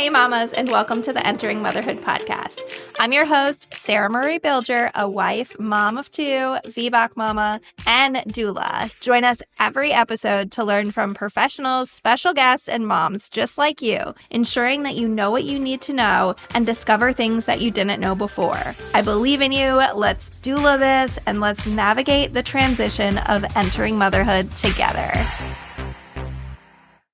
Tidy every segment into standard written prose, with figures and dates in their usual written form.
Hey, mamas, and welcome to the Entering Motherhood podcast. I'm your host, Sarah Marie Bilger, a wife, mom of two, VBAC mama, and doula. Join us every episode to learn from professionals, special guests, and moms just like you, ensuring that you know what you need to know and discover things that you didn't know before. I believe in you. Let's doula this, and let's navigate the transition of entering motherhood together.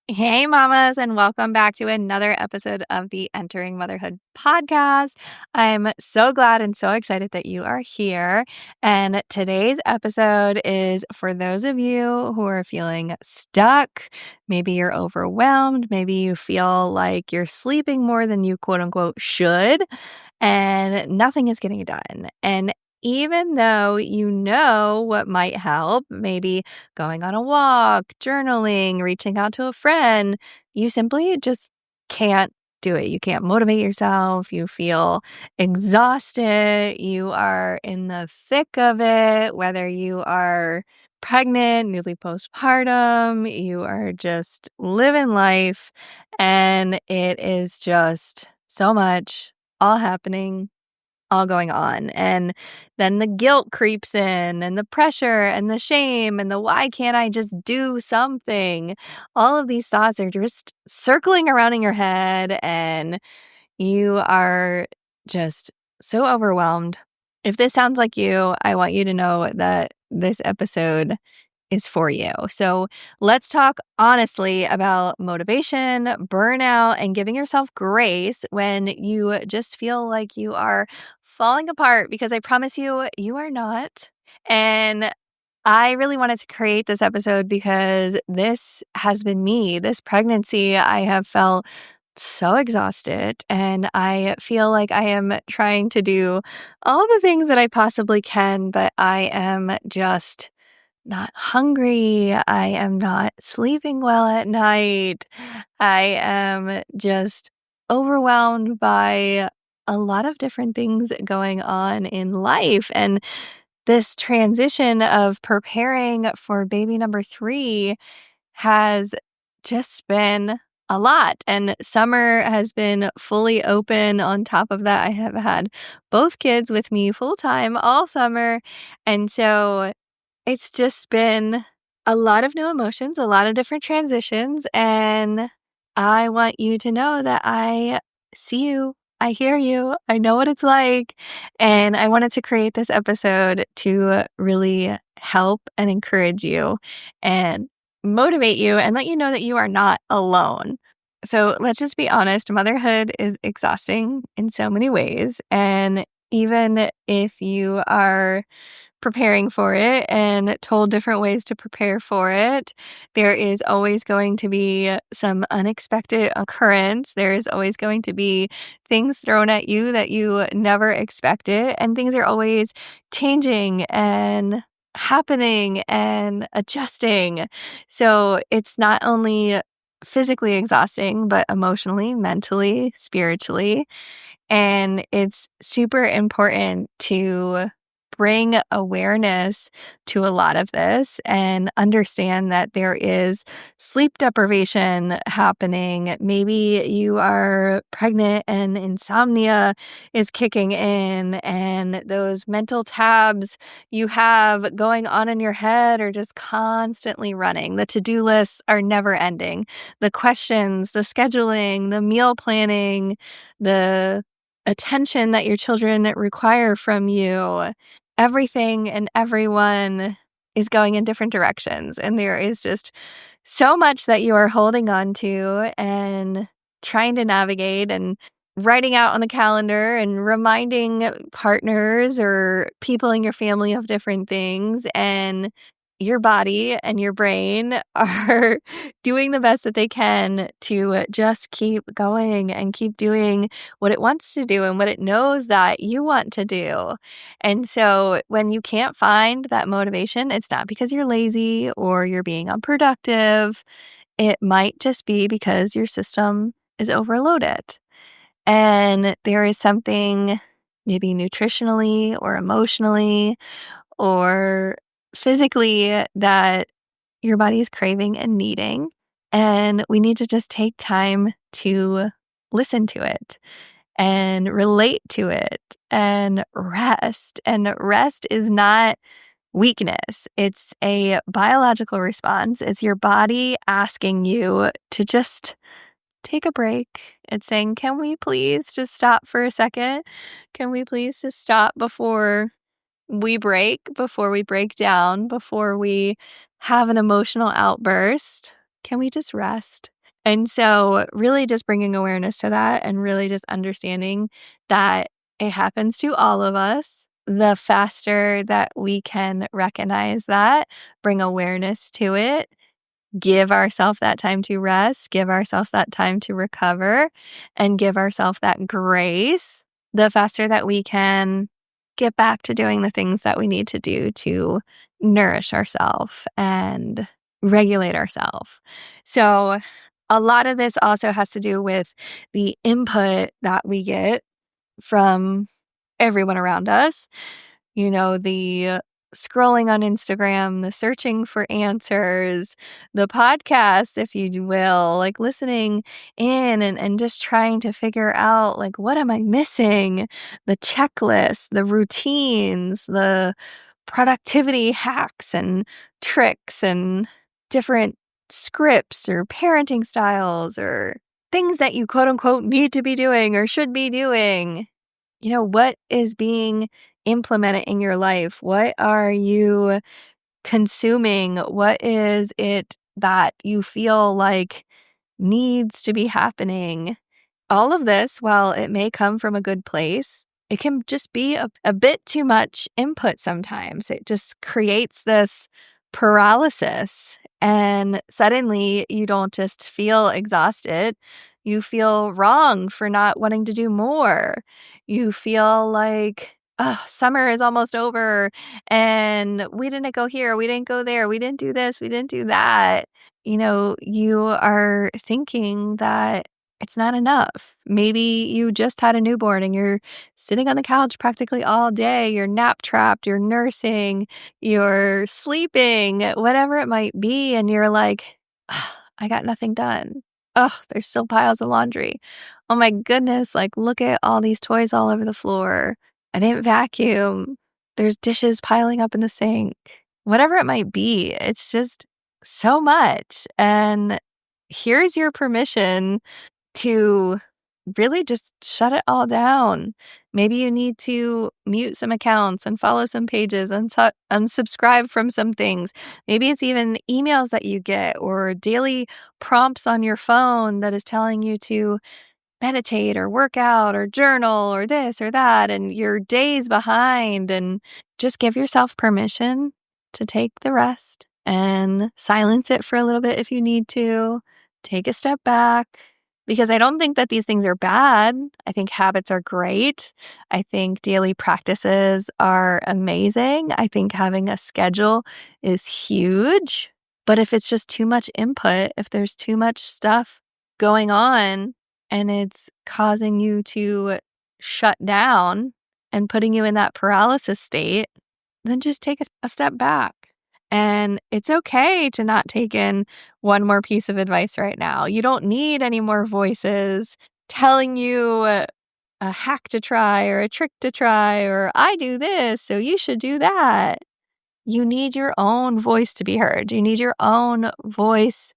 Hey, mamas, and welcome back to another episode of the Entering Motherhood podcast. I'm so glad and so excited that you are here. And today's episode is for those of you who are feeling stuck. Maybe you're overwhelmed. Maybe you feel like you're sleeping more than you quote unquote should, and nothing is getting done. And even though you know what might help, maybe going on a walk, journaling, reaching out to a friend, you simply just can't do it. You can't motivate yourself. You feel exhausted. You are in the thick of it, whether you are pregnant, newly postpartum, you are just living life, and it is just so much all happening, all going on. And then the guilt creeps in, and the pressure and the shame and the why can't I just do something? All of these thoughts are just circling around in your head, and you are just so overwhelmed. If this sounds like you, I want you to know that this episode is for you. So let's talk honestly about motivation, burnout, and giving yourself grace when you just feel like you are falling apart, because I promise you, you are not. And I really wanted to create this episode because this has been me. This pregnancy, I have felt so exhausted, and I feel like I am trying to do all the things that I possibly can, but I am just not hungry. I am not sleeping well at night. I am just overwhelmed by a lot of different things going on in life. And this transition of preparing for baby number 3 has just been a lot. And summer has been fully open. On top of that, I have had both kids with me full time all summer. And so it's just been a lot of new emotions, a lot of different transitions, and I want you to know that I see you, I hear you, I know what it's like, and I wanted to create this episode to really help and encourage you and motivate you and let you know that you are not alone. So let's just be honest, motherhood is exhausting in so many ways, and even if you are preparing for it and told different ways to prepare for it, there is always going to be some unexpected occurrence. There is always going to be things thrown at you that you never expected, and things are always changing and happening and adjusting. So it's not only physically exhausting, but emotionally, mentally, spiritually. And it's super important to bring awareness to a lot of this and understand that there is sleep deprivation happening. Maybe you are pregnant and insomnia is kicking in, and those mental tabs you have going on in your head are just constantly running. The to-do lists are never ending. The questions, the scheduling, the meal planning, the attention that your children require from you, everything and everyone is going in different directions. And there is just so much that you are holding on to and trying to navigate and writing out on the calendar and reminding partners or people in your family of different things. And your body and your brain are doing the best that they can to just keep going and keep doing what it wants to do and what it knows that you want to do. And so when you can't find that motivation, it's not because you're lazy or you're being unproductive. It might just be because your system is overloaded. And there is something maybe nutritionally or emotionally or physically that your body is craving and needing. And we need to just take time to listen to it and relate to it and rest. And rest is not weakness, it's a biological response. It's your body asking you to just take a break. It's saying, can we please just stop for a second? Can we please just stop before we break down, before we have an emotional outburst? Can we just rest? And so, really, just bringing awareness to that and really just understanding that it happens to all of us. The faster that we can recognize that, bring awareness to it, give ourselves that time to rest, give ourselves that time to recover, and give ourselves that grace, the faster that we can get back to doing the things that we need to do to nourish ourselves and regulate ourselves. So, a lot of this also has to do with the input that we get from everyone around us. The scrolling on Instagram, the searching for answers, the podcast, if you will, like listening in and just trying to figure out, like, what am I missing? The checklist, the routines, the productivity hacks and tricks and different scripts or parenting styles or things that you quote unquote need to be doing or should be doing. What is being implemented in your life? What are you consuming? What is it that you feel like needs to be happening? All of this, while it may come from a good place, it can just be a bit too much input sometimes. It just creates this paralysis. And suddenly you don't just feel exhausted. You feel wrong for not wanting to do more. You feel like, oh, summer is almost over and we didn't go here, we didn't go there, we didn't do this, we didn't do that. You are thinking that it's not enough. Maybe you just had a newborn and you're sitting on the couch practically all day. You're nap trapped, you're nursing, you're sleeping, whatever it might be. And you're like, "Ugh, I got nothing done. Oh, there's still piles of laundry. Oh my goodness, like look at all these toys all over the floor. I didn't vacuum. There's dishes piling up in the sink." Whatever it might be, it's just so much. And here's your permission to really just shut it all down. Maybe you need to mute some accounts and follow some pages and unsubscribe from some things. Maybe it's even emails that you get or daily prompts on your phone that is telling you to meditate or work out or journal or this or that, and you're days behind. And just give yourself permission to take the rest and silence it for a little bit if you need to. Take a step back, because I don't think that these things are bad. I think habits are great. I think daily practices are amazing. I think having a schedule is huge. But if it's just too much input, if there's too much stuff going on, and it's causing you to shut down and putting you in that paralysis state, then just take a step back. And it's okay to not take in one more piece of advice right now. You don't need any more voices telling you a hack to try or a trick to try or I do this, so you should do that. You need your own voice to be heard. You need your own voice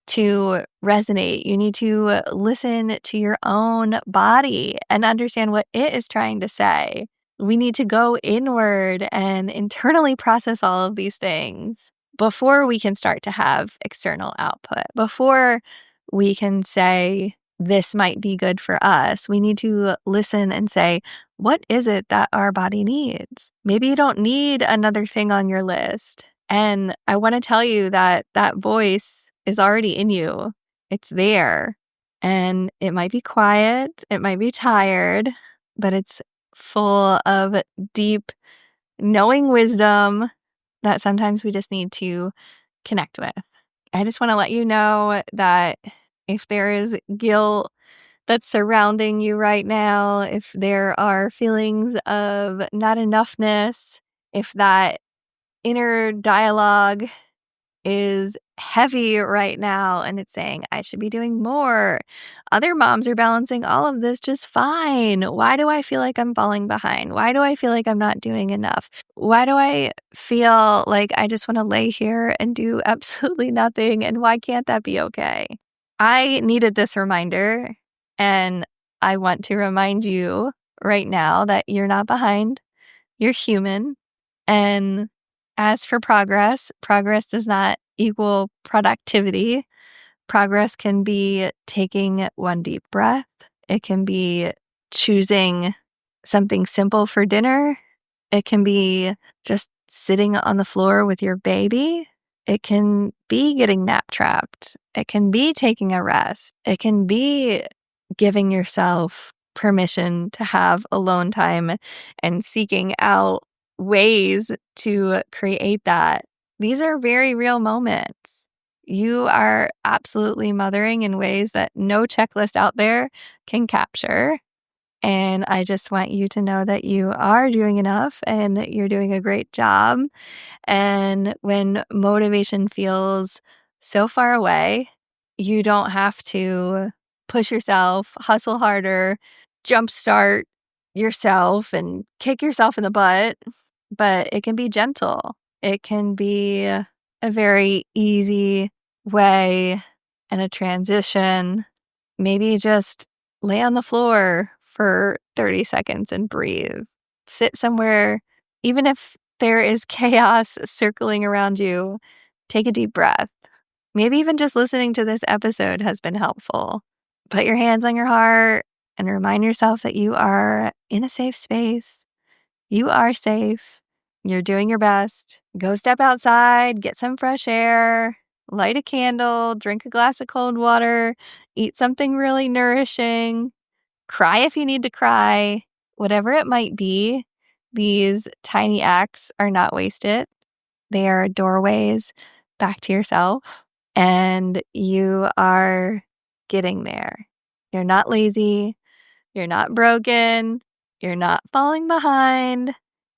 to resonate. You need to listen to your own body and understand what it is trying to say. We need to go inward and internally process all of these things before we can start to have external output. Before we can say, this might be good for us, we need to listen and say, what is it that our body needs? Maybe you don't need another thing on your list. And I want to tell you that that voice is already in you. It's there. And it might be quiet, it might be tired, but it's full of deep, knowing wisdom that sometimes we just need to connect with. I just want to let you know that if there is guilt that's surrounding you right now, if there are feelings of not enoughness, if that inner dialogue is heavy right now and it's saying, I should be doing more. Other moms are balancing all of this just fine. Why do I feel like I'm falling behind? Why do I feel like I'm not doing enough? Why do I feel like I just want to lay here and do absolutely nothing? And why can't that be okay? I needed this reminder, and I want to remind you right now that you're not behind. You're human. And as for progress, progress does not equal productivity. Progress can be taking one deep breath. It can be choosing something simple for dinner. It can be just sitting on the floor with your baby. It can be getting nap trapped. It can be taking a rest. It can be giving yourself permission to have alone time and seeking out ways to create that. These are very real moments. You are absolutely mothering in ways that no checklist out there can capture. And I just want you to know that you are doing enough and you're doing a great job. And when motivation feels so far away, you don't have to push yourself, hustle harder, jumpstart yourself and kick yourself in the butt, but it can be gentle. It can be a very easy way and a transition. Maybe just lay on the floor for 30 seconds and breathe. Sit somewhere, even if there is chaos circling around you, take a deep breath. Maybe even just listening to this episode has been helpful. Put your hands on your heart and remind yourself that you are in a safe space. You are safe. You're doing your best. Go step outside, get some fresh air, light a candle, drink a glass of cold water, eat something really nourishing, cry if you need to cry. Whatever it might be, these tiny acts are not wasted. They are doorways back to yourself, and you are getting there. You're not lazy. You're not broken. You're not falling behind.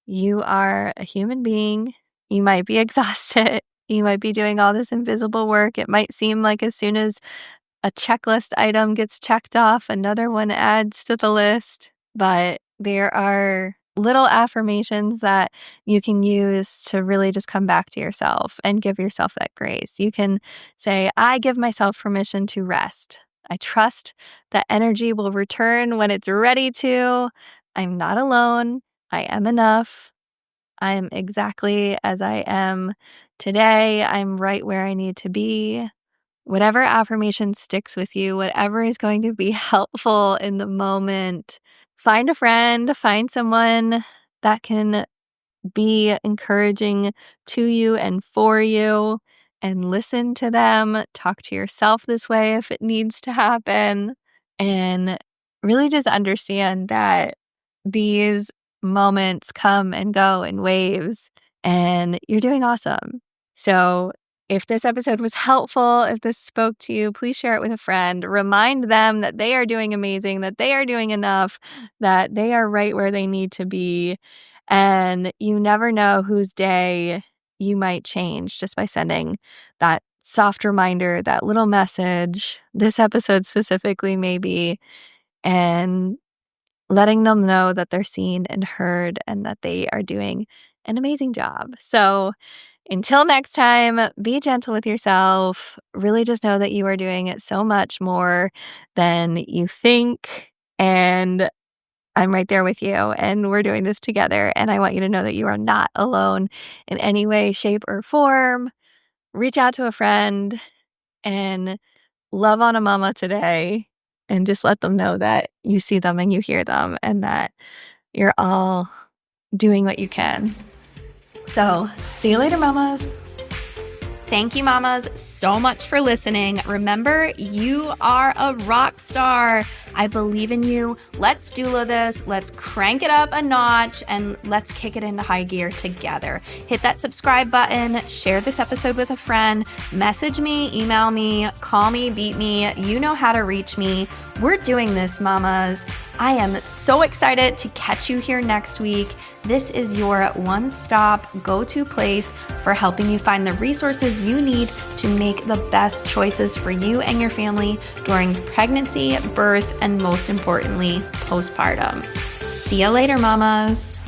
You are a human being. You might be exhausted. You might be doing all this invisible work. It might seem like as soon as a checklist item gets checked off, another one adds to the list. But there are little affirmations that you can use to really just come back to yourself and give yourself that grace. You can say, I give myself permission to rest. I trust that energy will return when it's ready to. I'm not alone. I am enough. I am exactly as I am today. I'm right where I need to be. Whatever affirmation sticks with you, whatever is going to be helpful in the moment, find a friend, find someone that can be encouraging to you and for you, and listen to them. Talk to yourself this way if it needs to happen, and really just understand that these moments come and go in waves, and you're doing awesome. So if this episode was helpful, if this spoke to you, please share it with a friend. Remind them that they are doing amazing, that they are doing enough, that they are right where they need to be. And you never know whose day you might change just by sending that soft reminder, that little message, this episode specifically maybe, and letting them know that they're seen and heard and that they are doing an amazing job. So until next time, be gentle with yourself. Really just know that you are doing so much more than you think. And I'm right there with you, and we're doing this together. And I want you to know that you are not alone in any way, shape, or form. Reach out to a friend and love on a mama today, and just let them know that you see them and you hear them and that you're all doing what you can. So, see you later, mamas. Thank you, mamas, so much for listening. Remember, you are a rock star. I believe in you. Let's doula this. Let's crank it up a notch and let's kick it into high gear together. Hit that subscribe button. Share this episode with a friend. Message me, email me, call me, beat me. You know how to reach me. We're doing this, mamas. I am so excited to catch you here next week. This is your one-stop go-to place for helping you find the resources you need to make the best choices for you and your family during pregnancy, birth, and most importantly, postpartum. See you later, mamas.